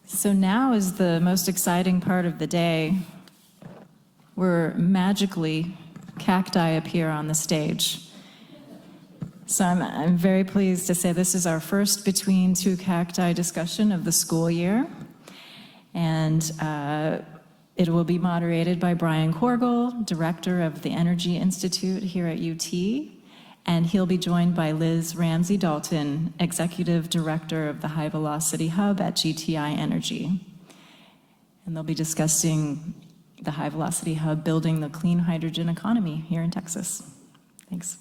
So now is the most exciting part of the day, where magically cacti appear on the stage. So I'm very pleased to say this is our first Between Two Cacti discussion of the school year. And it will be moderated by Brian Korgel, Director of the Energy Institute here at UT. And he'll be joined by Liz Ramsay Dalton, Executive Director of the HyVelocity Hub at GTI Energy. And they'll be discussing the HyVelocity Hub building the clean hydrogen economy here in Texas. Thanks.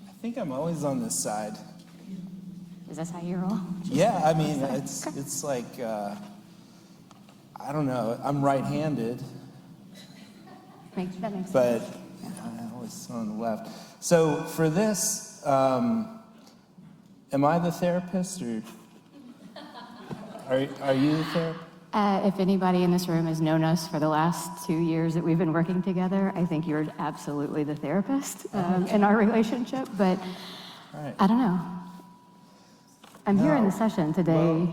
I think I'm always on this side. Is this how you roll? Yeah, I mean, it's like, I don't know, I'm right-handed, That makes but sense. I always on the left. So for this, am I the therapist, or are you the therapist? If anybody in this room has known us for the last 2 years that we've been working together, I think you're absolutely the therapist in our relationship, but Right. I don't know. I'm here in the session today.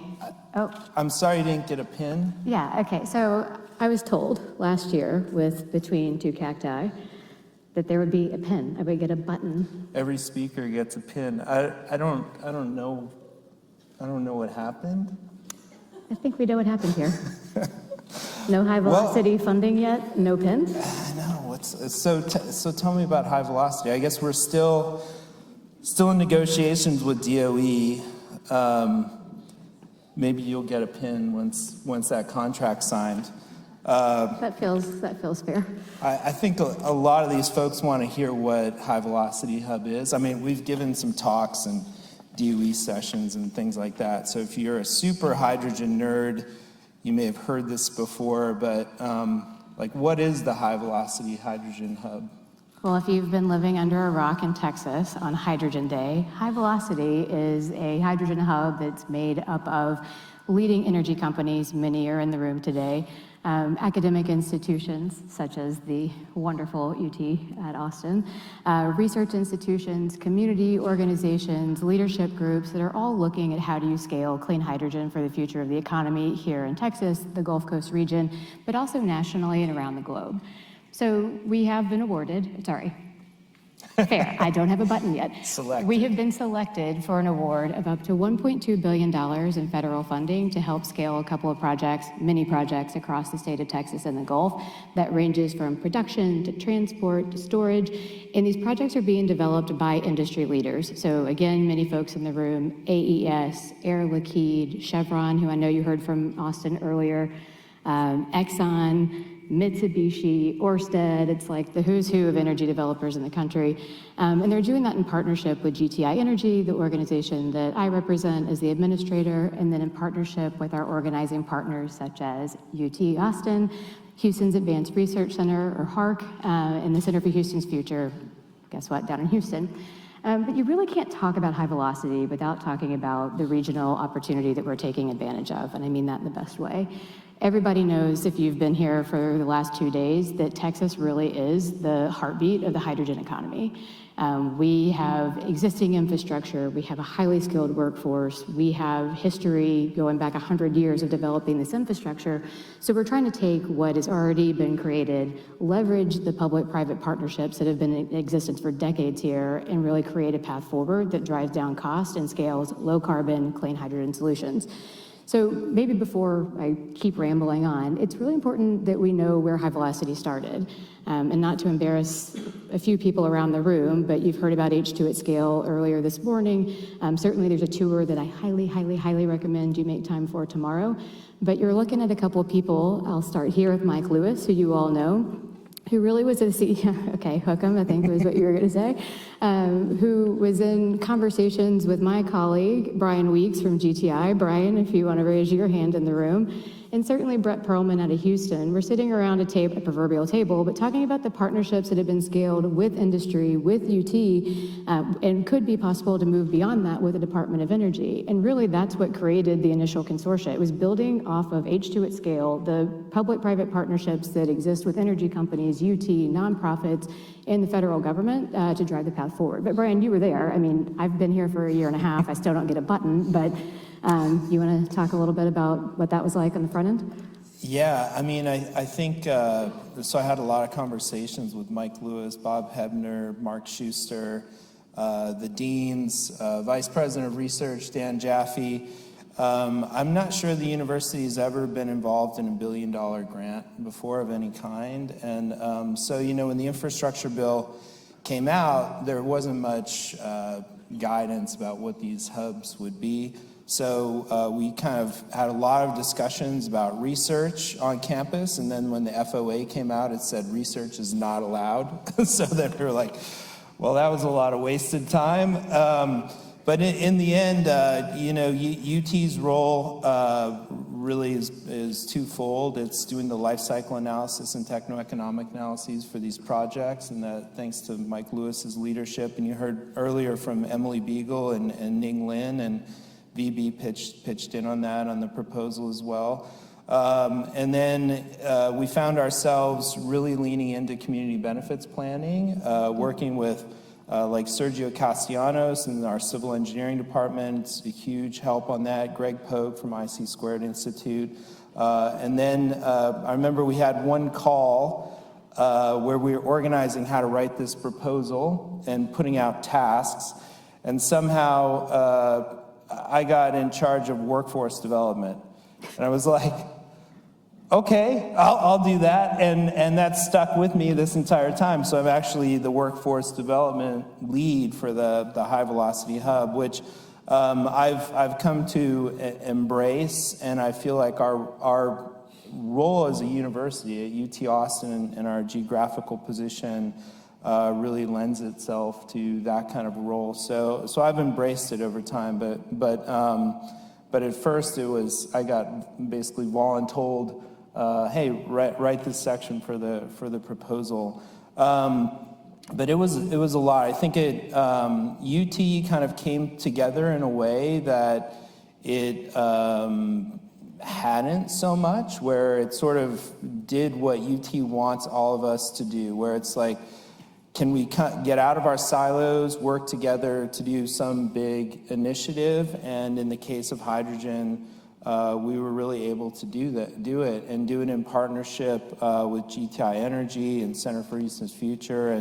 I'm sorry you didn't get a pin. Yeah, okay, so I was told last year with Between Two Cacti that there would be a pin. I would get a button. Every speaker gets a pin. I don't know what happened. I think we know what happened here. No high velocity funding yet, no pin. I know. So tell me about high velocity. I guess we're still in negotiations with DOE. Maybe you'll get a pin once that contract's signed. That feels fair. I think a lot of these folks want to hear what HyVelocity Hub is. I mean, we've given some talks and DOE sessions and things like that. So if you're a super hydrogen nerd, you may have heard this before, but what is the HyVelocity Hydrogen Hub? Well, if you've been living under a rock in Texas on Hydrogen Day, HyVelocity is a hydrogen hub that's made up of leading energy companies, many are in the room today, academic institutions such as the wonderful UT at Austin, research institutions, community organizations, leadership groups that are all looking at how do you scale clean hydrogen for the future of the economy here in Texas, the Gulf Coast region, but also nationally and around the globe. So we have been awarded, fair, I don't have a button yet. Selected. We have been selected for an award of up to $1.2 billion in federal funding to help scale a couple of projects, mini projects across the state of Texas and the Gulf that ranges from production to transport to storage. And these projects are being developed by industry leaders. So again, many folks in the room, AES, Air Liquide, Chevron, who I know you heard from Austin earlier, Exxon, Mitsubishi, Ørsted, it's like the who's who of energy developers in the country. And they're doing that in partnership with GTI Energy, the organization that I represent as the administrator, and then in partnership with our organizing partners such as UT Austin, Houston's Advanced Research Center, or HARC, and the Center for Houston's Future, guess what, down in Houston. But you really can't talk about high velocity without talking about the regional opportunity that we're taking advantage of, and I mean that in the best way. Everybody knows, if you've been here for the last 2 days, that Texas really is the heartbeat of the hydrogen economy. We have existing infrastructure, we have a highly skilled workforce, we have history going back 100 years of developing this infrastructure. So we're trying to take what has already been created, leverage the public-private partnerships that have been in existence for decades here, and really create a path forward that drives down cost and scales low-carbon, clean hydrogen solutions. So maybe before I keep rambling on, it's really important that we know where high velocity started. And not to embarrass a few people around the room, but you've heard about H2 at Scale earlier this morning. Certainly there's a tour that I highly, highly, highly recommend you make time for tomorrow. But you're looking at a couple of people. I'll start here with Mike Lewis, who you all know, who really was a CEO, okay, hook 'em, I think was what you were gonna say, who was in conversations with my colleague, Brian Weeks from GTI. Brian, if you wanna raise your hand in the room. and certainly Brett Perlman out of Houston, we're sitting around a proverbial table, but talking about the partnerships that have been scaled with industry, with UT, and could be possible to move beyond that with the Department of Energy. And really that's what created the initial consortia. It was building off of H2 at scale, the public-private partnerships that exist with energy companies, UT, nonprofits, and the federal government to drive the path forward. But Brian, you were there. I mean, I've been here for a year and a half. I still don't get a button, but you want to talk a little bit about what that was like on the front end? Yeah, I mean, I think, so I had a lot of conversations with Mike Lewis, Bob Hebner, Mark Schuster, the deans, Vice President of Research, Dan Jaffe. I'm not sure the university's ever been involved in a $1 billion grant before of any kind. And so, you know, when the infrastructure bill came out, there wasn't much guidance about what these hubs would be. So we kind of had a lot of discussions about research on campus, and then when the FOA came out, it said research is not allowed. So then we were like, well, that was a lot of wasted time. But in the end, you know, UT's role really is twofold. It's doing the life cycle analysis and techno-economic analyses for these projects, and that thanks to Mike Lewis's leadership. And you heard earlier from Emily Beagle and Ning Lin, and VB pitched in on that, on the proposal as well. And then we found ourselves really leaning into community benefits planning, working with like Sergio Castellanos in our civil engineering department, a huge help on that, Greg Pogue from IC Squared Institute. And then I remember we had one call where we were organizing how to write this proposal and putting out tasks, and somehow I got in charge of workforce development. And I was like, okay, I'll do that. And that stuck with me this entire time. So I'm actually the workforce development lead for the HyVelocity Hub, which I've come to embrace. And I feel like our role as a university at UT Austin and our geographical position really lends itself to that kind of role. So I've embraced it over time. But at first I got basically voluntold, hey, write this section for the proposal. But it was a lot. I think UT kind of came together in a way that it hadn't so much, where it sort of did what UT wants all of us to do, where it's like, can we get out of our silos, work together to do some big initiative? And in the case of hydrogen, we were really able to do it in partnership with GTI Energy and Center for Easton's Future,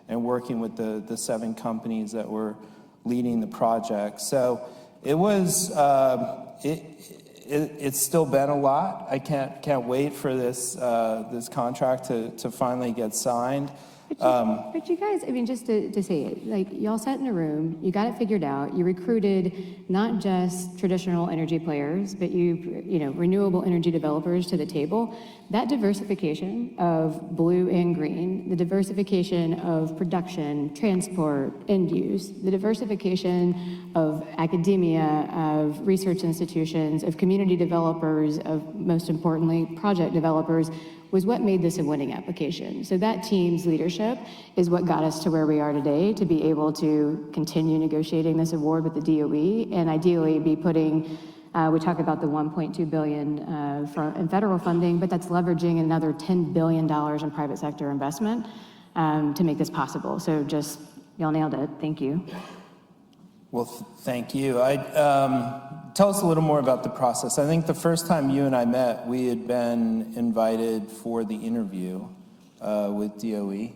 and working with the 7 companies that were leading the project. So it was, it's still been a lot. I can't wait for this contract to finally get signed. But you guys, I mean, just to say it, like, y'all sat in a room, you got it figured out, you recruited not just traditional energy players, but you know, renewable energy developers to the table. That diversification of blue and green, the diversification of production, transport, end use, the diversification of academia, of research institutions, of community developers, of, most importantly, project developers, was what made this a winning application. So that team's leadership is what got us to where we are today, to be able to continue negotiating this award with the DOE, and ideally be putting, we talk about the $1.2 billion in federal funding, but that's leveraging another $10 billion in private sector investment to make this possible. So just, y'all nailed it. Thank you. Well, thank you. Tell us a little more about the process. I think the first time you and I met, we had been invited for the interview with DOE.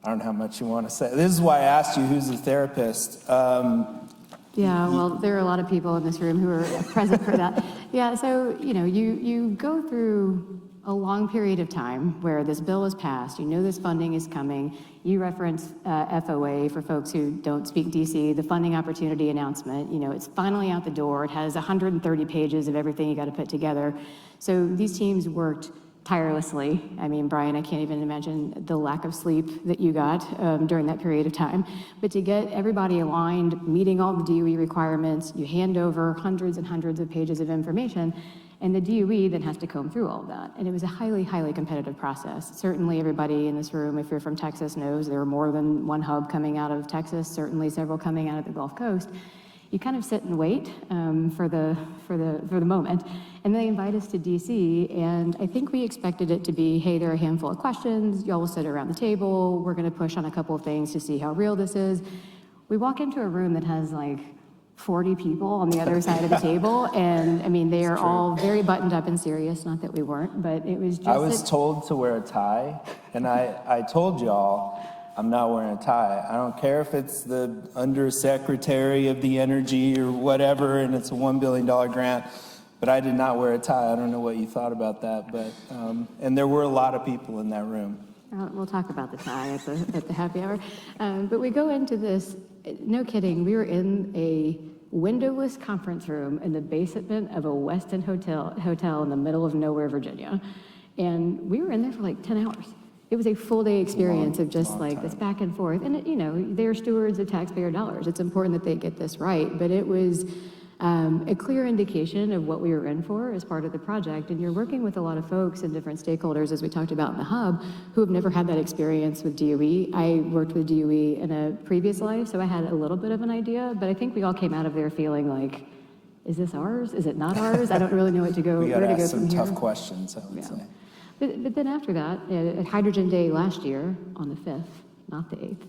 I don't know how much you want to say. This is why I asked you who's the therapist. Yeah, well, there are a lot of people in this room who are present for that. Yeah, so, you know, you go through a long period of time where this bill is passed, you know this funding is coming, you reference FOA for folks who don't speak DC, the funding opportunity announcement, you know, it's finally out the door, it has 130 pages of everything you got to put together. So these teams worked tirelessly. I mean, Brian, I can't even imagine the lack of sleep that you got during that period of time. But to get everybody aligned, meeting all the DOE requirements, you hand over hundreds and hundreds of pages of information, And the DOE then has to comb through all of that. And it was a highly, highly competitive process. Certainly everybody in this room, if you're from Texas, knows there are more than one hub coming out of Texas, certainly several coming out of the Gulf Coast. You kind of sit and wait for the moment. And they invite us to DC, and I think we expected it to be, hey, there are a handful of questions, y'all will sit around the table, we're gonna push on a couple of things to see how real this is. We walk into a room that has like 40 people on the other side of the table, and I mean, they are all very buttoned up and serious, not that we weren't, but it was just— I was told to wear a tie, and I told y'all, I'm not wearing a tie. I don't care if it's the undersecretary of the energy or whatever, and it's a $1 billion grant, but I did not wear a tie. I don't know what you thought about that, but, and there were a lot of people in that room. We'll talk about the tie at the happy hour. But we go into this, no kidding, we were in a windowless conference room in the basement of a Westin hotel in the middle of nowhere, Virginia. And we were in there for like 10 hours. It was a full day experience of just like this back and forth. And, you know, they're stewards of taxpayer dollars. It's important that they get this right. But it was a clear indication of what we were in for as part of the project. And you're working with a lot of folks and different stakeholders, as we talked about in the hub, who have never had that experience with DOE. I worked with DOE in a previous life, so I had a little bit of an idea. But I think we all came out of there feeling like, is this ours? Is it not ours? I don't really know what to go, We got where to to go ask from some here. tough questions, I would say. But then after that, at Hydrogen Day last year, on the 5th, not the 8th,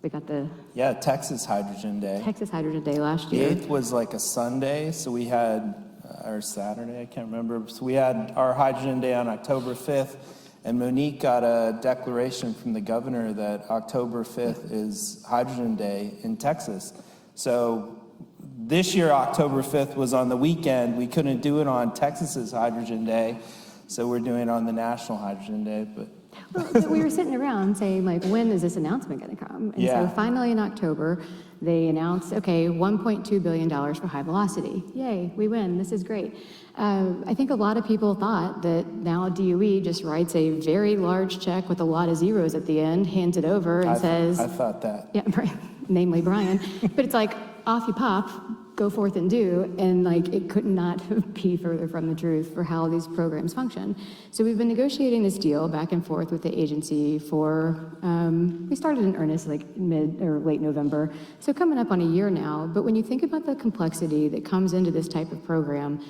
we got the Yeah, Texas Hydrogen Day. Texas Hydrogen Day last The year. 8th was like a Sunday, so we had, or Saturday, I can't remember. So we had our Hydrogen Day on October 5th, and Monique got a declaration from the governor that October 5th is Hydrogen Day in Texas. So this year, October 5th was on the weekend. We couldn't do it on Texas's Hydrogen Day, so we're doing it on the National Hydrogen Day. But we were sitting around saying, like, when is this announcement going to come? And Yeah. so finally in October, they announced, okay, $1.2 billion for HyVelocity. Yay, we win, this is great. I think a lot of people thought that now DOE just writes a very large check with a lot of zeros at the end, hands it over and says— I thought that. Yeah, namely Brian. But it's like, off you pop, go forth and do, and like it could not be further from the truth for how these programs function. So we've been negotiating this deal back and forth with the agency for, we started in earnest like mid or late November, so coming up on a year now. But when you think about the complexity that comes into this type of program,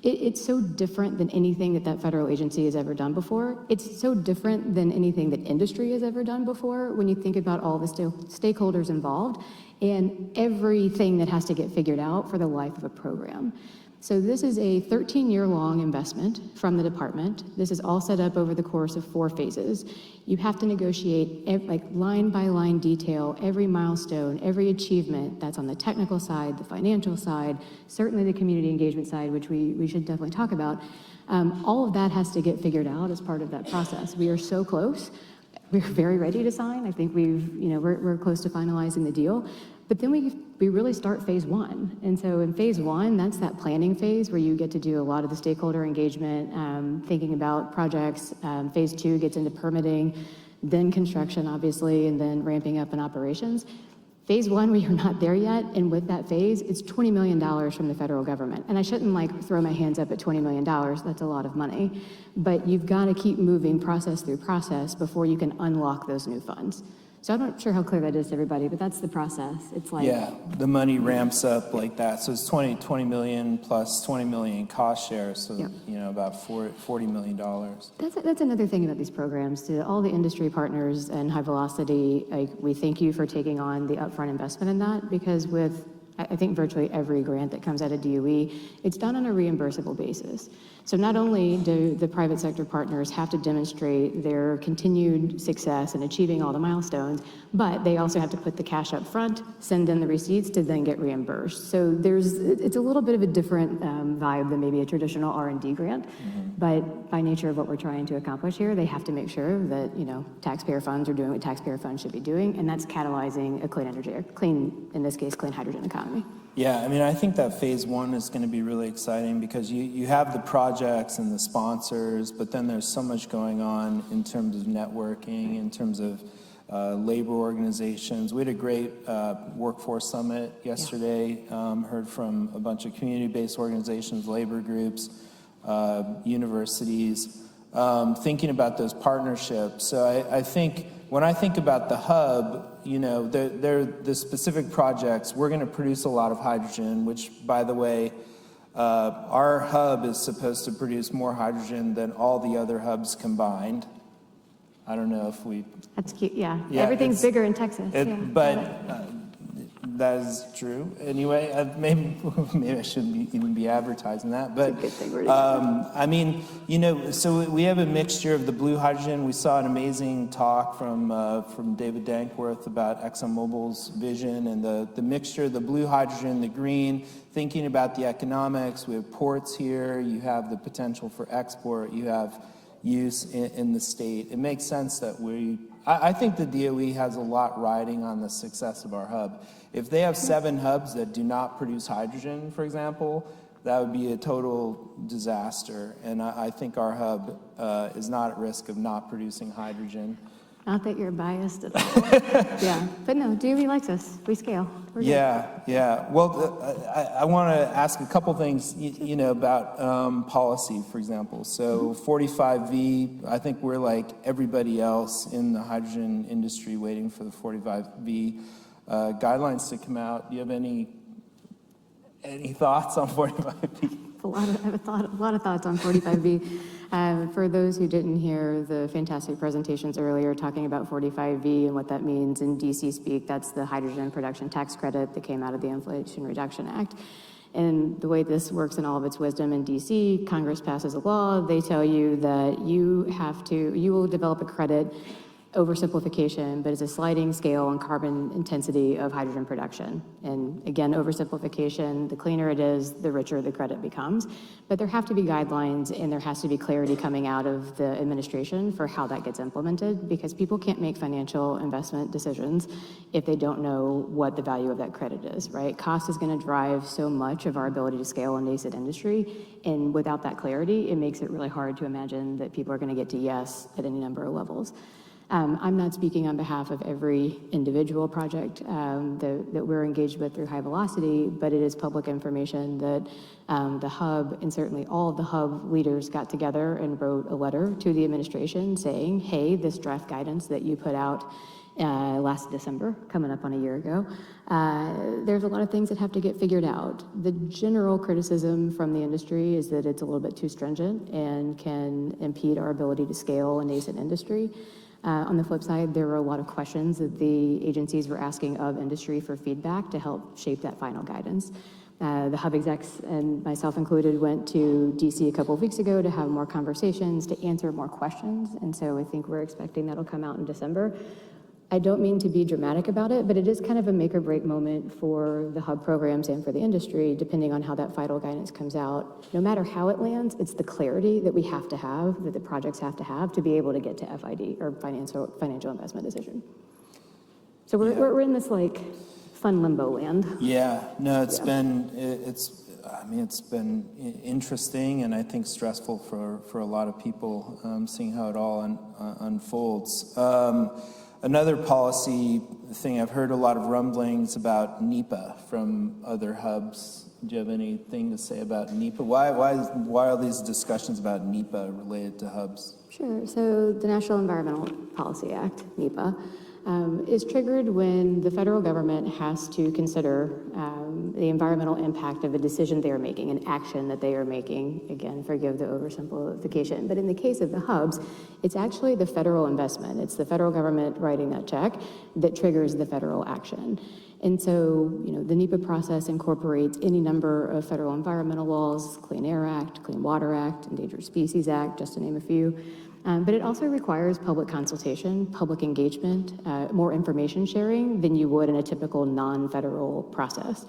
it's so different than anything that federal agency has ever done before. It's so different than anything that industry has ever done before when you think about all the stakeholders involved and everything that has to get figured out for the life of a program. So this is a 13-year-long investment from the department. This is all set up over the course of 4 phases. You have to negotiate like line by line detail, every milestone, every achievement that's on the technical side, the financial side, certainly the community engagement side, which we should definitely talk about. All of that has to get figured out as part of that process. We are so close. We're very ready to sign. I think we're close to finalizing the deal. But then we really start phase 1. And so in phase 1, that's that planning phase where you get to do a lot of the stakeholder engagement, thinking about projects. Phase 2 gets into permitting, then construction, obviously, and then ramping up in operations. Phase 1, we are not there yet, and with that phase, it's $20 million from the federal government. And I shouldn't like throw my hands up at $20 million, that's a lot of money. But you've got to keep moving process through process before you can unlock those new funds. So I'm not sure how clear that is to everybody, but that's the process. It's like— Yeah, the money ramps up like that. So it's 20 million plus 20 million cost share, so Yep. About $40 million. That's another thing about these programs. To all the industry partners and HyVelocity, we thank you for taking on the upfront investment in that, because with, I think, virtually every grant that comes out of DOE, it's done on a reimbursable basis. So not only do the private sector partners have to demonstrate their continued success in achieving all the milestones, but they also have to put the cash up front, send in the receipts to then get reimbursed. So it's a little bit of a different vibe than maybe a traditional R&D grant, but by nature of what we're trying to accomplish here, they have to make sure that, taxpayer funds are doing what taxpayer funds should be doing, and that's catalyzing a clean energy, in this case, clean hydrogen economy. Yeah, I think that phase 1 is going to be really exciting because you have the projects and the sponsors, but then there's so much going on in terms of networking, in terms of labor organizations. We had a great workforce summit yesterday, heard from a bunch of community-based organizations, labor groups. universities, thinking about those partnerships. So I think when I think about the hub, you know, they're the specific projects. We're going to produce a lot of hydrogen, which, by the way, our hub is supposed to produce more hydrogen than all the other hubs combined. I don't know if we... That's cute, yeah. Yeah, Everything's bigger in Texas. Yeah, but that is true. Anyway, maybe I shouldn't even be advertising that. But it's a good thing we're I mean, you know, so we have a mixture of the blue hydrogen. We saw an amazing talk from David Dankworth about ExxonMobil's vision and the mixture, the blue hydrogen, the green, thinking about the economics. We have ports here. You have the potential for export. You have use in the state. It makes sense that I think the DOE has a lot riding on the success of our hub. If they have 7 hubs that do not produce hydrogen, for example, that would be a total disaster. And I think our hub is not at risk of not producing hydrogen. Not that you're biased at all. Yeah, but no, DOE likes us. We scale. We're good. Yeah. Well, I want to ask a couple things, you know, about policy, for example. So 45V, I think we're like everybody else in the hydrogen industry waiting for the 45V guidelines to come out. Do you have any thoughts on 45V? I have a lot of thoughts on 45V. For those who didn't hear the fantastic presentations earlier talking about 45V and what that means in DC speak, that's the hydrogen production tax credit that came out of the Inflation Reduction Act. And the way this works in all of its wisdom in DC, Congress passes a law. They tell you that you will develop a credit, oversimplification, but it's a sliding scale on carbon intensity of hydrogen production. And again, oversimplification, the cleaner it is, the richer the credit becomes. But there have to be guidelines and there has to be clarity coming out of the administration for how that gets implemented, because people can't make financial investment decisions if they don't know what the value of that credit is, right? Cost is going to drive so much of our ability to scale a nascent industry, and without that clarity, it makes it really hard to imagine that people are going to get to yes at any number of levels. I'm not speaking on behalf of every individual project that we're engaged with through HyVelocity, but it is public information that the hub and certainly all of the hub leaders got together and wrote a letter to the administration saying, hey, this draft guidance that you put out last December, coming up on a year ago, there's a lot of things that have to get figured out. The general criticism from the industry is that it's a little bit too stringent and can impede our ability to scale a nascent industry. On the flip side, there were a lot of questions that the agencies were asking of industry for feedback to help shape that final guidance. The hub execs, and myself included, went to DC a couple of weeks ago to have more conversations, to answer more questions, and so I think we're expecting that'll come out in December. I don't mean to be dramatic about it, but it is kind of a make or break moment for the hub programs and for the industry, depending on how that final guidance comes out. No matter how it lands, it's the clarity that we have to have, that the projects have to be able to get to FID, or financial investment decision. So we're in this like fun limbo land. Yeah, no, it's been interesting and I think stressful for a lot of people, seeing how it all unfolds. Another policy thing, I've heard a lot of rumblings about NEPA from other hubs. Do you have anything to say about NEPA? Why are these discussions about NEPA related to hubs? Sure. So the National Environmental Policy Act, NEPA, is triggered when the federal government has to consider the environmental impact of a decision they are making, an action that they are making. Again, forgive the oversimplification. But in the case of the hubs, it's actually the federal investment. It's the federal government writing that check that triggers the federal action. And so, the NEPA process incorporates any number of federal environmental laws, Clean Air Act, Clean Water Act, Endangered Species Act, just to name a few. But it also requires public consultation, public engagement, more information sharing than you would in a typical non-federal process.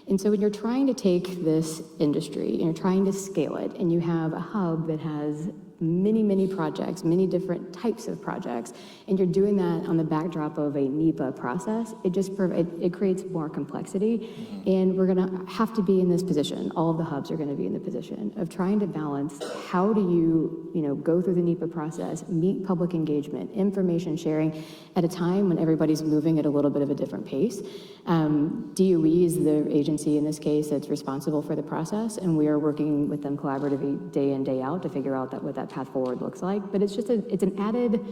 And so when you're trying to take this industry and you're trying to scale it, and you have a hub that has many projects, many different types of projects, and you're doing that on the backdrop of a NEPA process, it creates more complexity. And we're gonna have to be in this position, all of the hubs are gonna be in the position of trying to balance how do you go through the NEPA process, meet public engagement, information sharing at a time when everybody's moving at a little bit of a different pace. DOE is the agency in this case that's responsible for the process, and we are working with them collaboratively day in, day out to figure out what that path forward looks like. But it's an added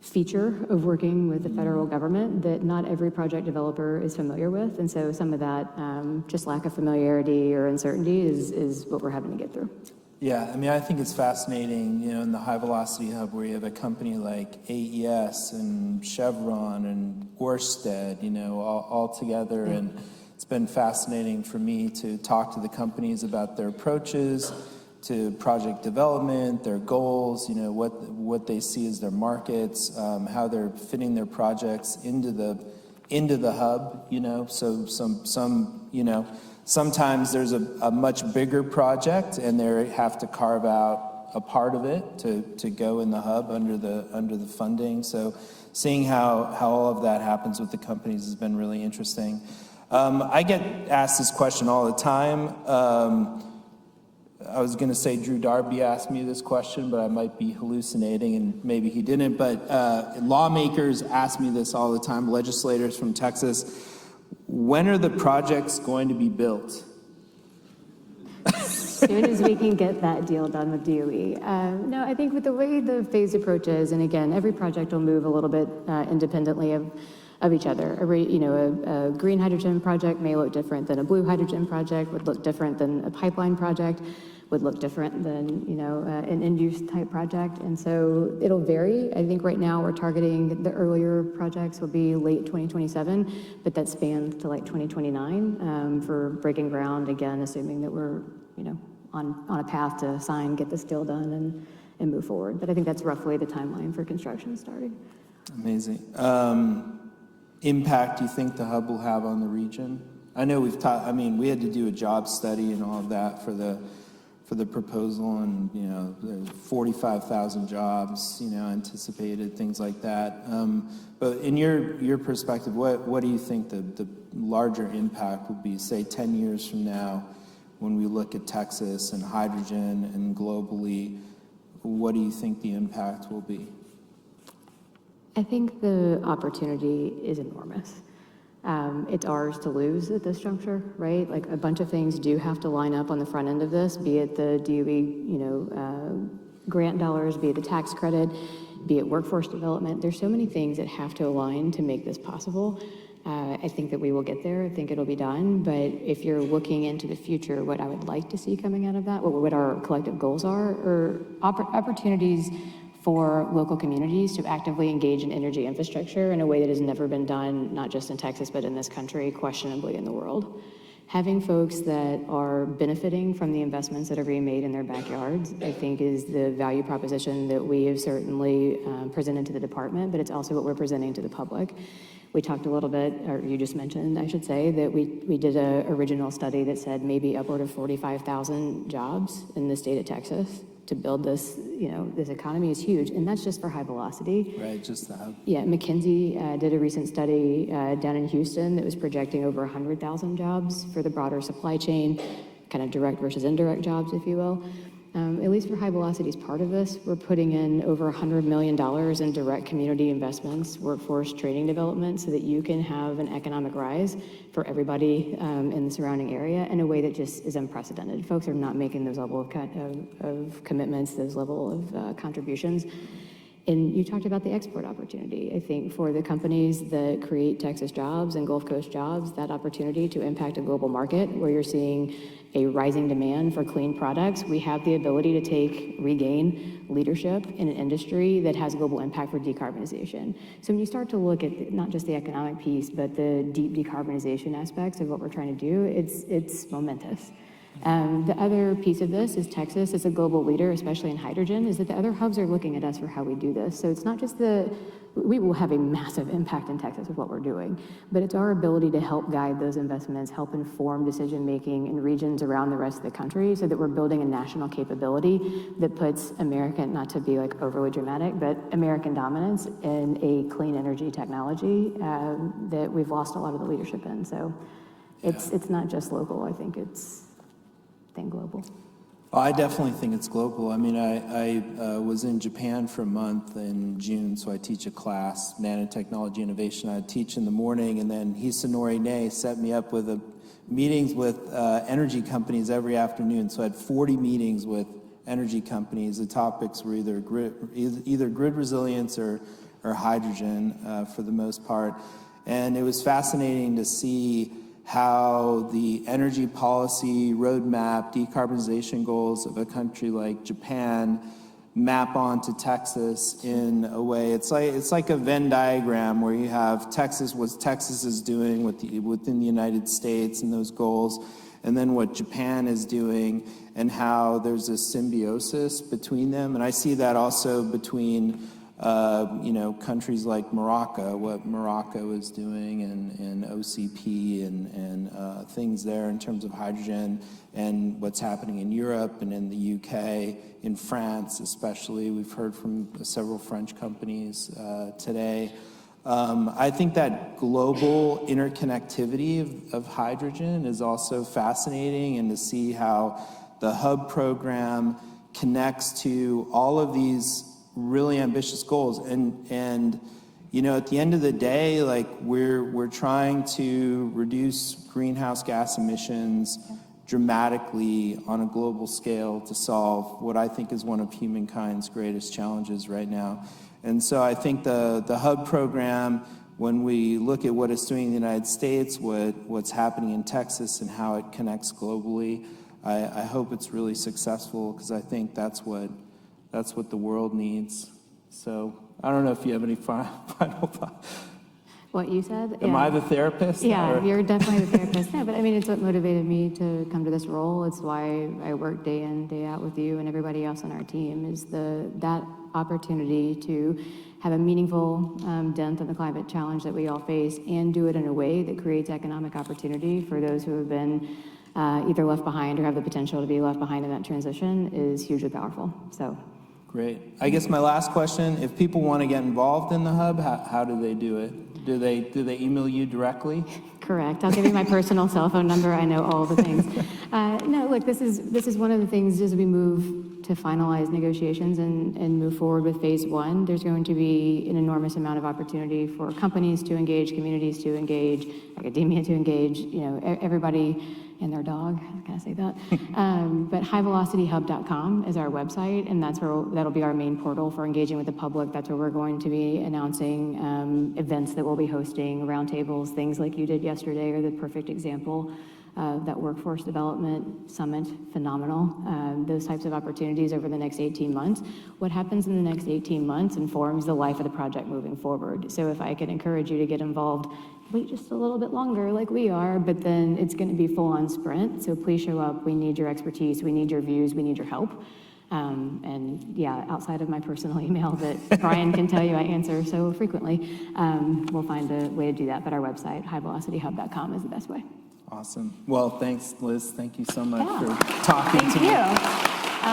feature of working with the federal government that not every project developer is familiar with. And so some of that just lack of familiarity or uncertainty is what we're having to get through. Yeah, I mean, I think it's fascinating, in the HyVelocity Hub where you have a company like AES and Chevron and Ørsted, all together. And it's been fascinating for me to talk to the companies about their approaches to project development, their goals, what they see as their markets, how they're fitting their projects into the hub, so sometimes there's a much bigger project and they have to carve out a part of it to go in the hub under the funding. So seeing how all of that happens with the companies has been really interesting. I get asked this question all the time. I was going to say Drew Darby asked me this question, but I might be hallucinating and maybe he didn't. But lawmakers ask me this all the time, legislators from Texas. When are the projects going to be built? As soon as we can get that deal done with DOE. No, I think with the way the phased approach is, and again, every project will move a little bit independently of each other. A green hydrogen project may look different than a blue hydrogen project, would look different than a pipeline project, would look different than an end-use type project. And so it'll vary. I think right now we're targeting the earlier projects will be late 2027, but that spans to like 2029 for breaking ground, again, assuming that we're on a path to sign, get this deal done and move forward. But I think that's roughly the timeline for construction starting. Amazing. Impact you think the hub will have on the region? I know we had to do a job study and all of that for the proposal, and there's 45,000 jobs anticipated, things like that. But in your perspective, what do you think the larger impact will be, say 10 years from now, when we look at Texas and hydrogen and globally? What do you think the impact will be? I think the opportunity is enormous. It's ours to lose at this juncture, right? Like a bunch of things do have to line up on the front end of this, be it the DOE, grant dollars, be it the tax credit, be it workforce development. There's so many things that have to align to make this possible. I think that we will get there. I think it'll be done. But if you're looking into the future, what I would like to see coming out of that, what our collective goals are opportunities for local communities to actively engage in energy infrastructure in a way that has never been done, not just in Texas, but in this country, questionably in the world. Having folks that are benefiting from the investments that are being made in their backyards, I think is the value proposition that we have certainly presented to the department, but it's also what we're presenting to the public. We talked a little bit, or you just mentioned, I should say, that we did an original study that said maybe upward of 45,000 jobs in the state of Texas. To build this, this economy is huge, and that's just for HyVelocity. Right, just the hub. Yeah, McKinsey did a recent study down in Houston that was projecting over 100,000 jobs for the broader supply chain, kind of direct versus indirect jobs, if you will. At least for HyVelocity's part of this, we're putting in over $100 million in direct community investments, workforce training development, so that you can have an economic rise for everybody in the surrounding area in a way that just is unprecedented. Folks are not making those level of commitments, those level of contributions. And you talked about the export opportunity. I think for the companies that create Texas jobs and Gulf Coast jobs, that opportunity to impact a global market where you're seeing a rising demand for clean products, we have the ability to regain leadership in an industry that has global impact for decarbonization. So when you start to look at not just the economic piece, but the deep decarbonization aspects of what we're trying to do, it's momentous. The other piece of this is Texas is a global leader, especially in hydrogen, is that the other hubs are looking at us for how we do this. So it's not just we will have a massive impact in Texas with what we're doing, but it's our ability to help guide those investments, help inform decision-making in regions around the rest of the country so that we're building a national capability that puts American, not to be like overly dramatic, but American dominance in a clean energy technology that we've lost a lot of the leadership in. So it's not just local, I think it's global. Well, I definitely think it's global. I mean, I was in Japan for a month in June, so I teach a class, nanotechnology innovation. I teach in the morning, and then Hisanori Ne set me up with meetings with energy companies every afternoon. So I had 40 meetings with energy companies. The topics were either grid resilience or hydrogen for the most part. And it was fascinating to see how the energy policy roadmap, decarbonization goals of a country like Japan map onto Texas in a way. It's like a Venn diagram where you have Texas, what Texas is doing within the United States and those goals, and then what Japan is doing and how there's a symbiosis between them. And I see that also between countries like Morocco, what Morocco is doing, and OCP and things there in terms of hydrogen, and what's happening in Europe and in the UK, in France especially. We've heard from several French companies today. I think that global interconnectivity of hydrogen is also fascinating, and to see how the Hub program connects to all of these really ambitious goals. And at the end of the day, like we're trying to reduce greenhouse gas emissions dramatically on a global scale to solve what I think is one of humankind's greatest challenges right now. And so I think the Hub program, when we look at what it's doing in the United States, what's happening in Texas and how it connects globally, I hope it's really successful, because I think that's what the world needs. So I don't know if you have any final thoughts. What you said? Am I the therapist? Yeah, or? you're definitely the therapist. No, but I mean, it's what motivated me to come to this role. It's why I work day in, day out with you and everybody else on our team, is that opportunity to have a meaningful dent in the climate challenge that we all face, and do it in a way that creates economic opportunity for those who have been either left behind or have the potential to be left behind in that transition, is hugely powerful. So. Great. I guess my last question, if people want to get involved in the Hub, how do they do it? Do they email you directly? Correct. I'll give you my personal cell phone number. I know all the things. No, look, this is one of the things as we move to finalize negotiations and move forward with phase one. There's going to be an enormous amount of opportunity for companies to engage, communities to engage, academia to engage, everybody and their dog, can I say that? But HyVelocityHub.com is our website, and that'll be our main portal for engaging with the public. That's where we're going to be announcing events that we'll be hosting, roundtables, things like you did yesterday are the perfect example. That workforce development summit, phenomenal. Those types of opportunities over the next 18 months. What happens in the next 18 months informs the life of the project moving forward. So if I could encourage you to get involved, wait just a little bit longer like we are, but then it's going to be full on sprint. So please show up. We need your expertise. We need your views. We need your help. And yeah, outside of my personal email that Brian can tell you I answer so frequently, we'll find a way to do that. But our website, HyVelocityHub.com, is the best way. Awesome. Well, thanks, Liz. Thank you so much Yeah. for talking to me. Thank you.